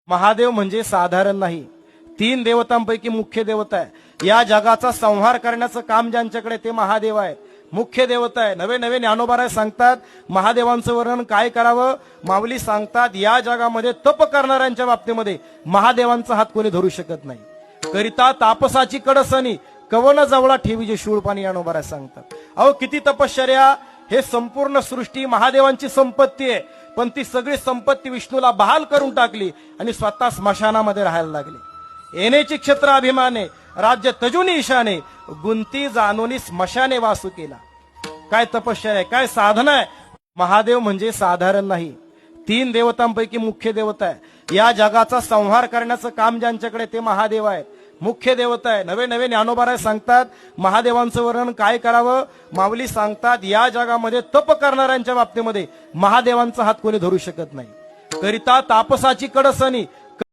महादेव म्हणजे साधारण नाही, तीन देवतांपैकी मुख्य देवता आहे। या जगाचा संहार करण्याचं काम ज्यांच्याकडे ते महादेव आहे, मुख्य देवता आहे। नवे नवे ज्ञानोबा सांगतात महादेवांचं वर्णन काय करावं। माऊली सांगतात या जगामध्ये तप करणाऱ्यांच्या बाबतीमध्ये महादेवांचा हात कोणी धरू शकत नाही। करिता तापसाची कडसणी कवन जवळा ठेवी जे शूळपाणी ज्ञानोबा सांगतात। अहो किती तपश्चर्या, हे संपूर्ण सृष्टी महादेवांची संपत्ती आहे, पण ती सगळी संपत्ती विष्णूला बहाल करून टाकली आणि स्वतः स्मशानामध्ये राहायला लागले। येण्याची क्षेत्र अभिमाने राज्य तजुनी ईशाने गुंती जाणोनी स्मशाने वासू केला। काय तपश्चर्या आहे, काय साधना आहे। महादेव म्हणजे साधारण नाही, तीन देवतांपैकी मुख्य देवता आहे। या जगाचा संहार करण्याचं काम ज्यांच्याकडे ते महादेव आहे, मुख्य देवता आहे। नवे नवे ज्ञानोबा सांगतात महादेवांचं वर्णन काय करावं। माऊली सांगतात या जगामध्ये तप करणाऱ्यांच्या बाबतीमध्ये महादेवांचा हात कोणी धरू शकत नाही। करिता तापसाची कडसणी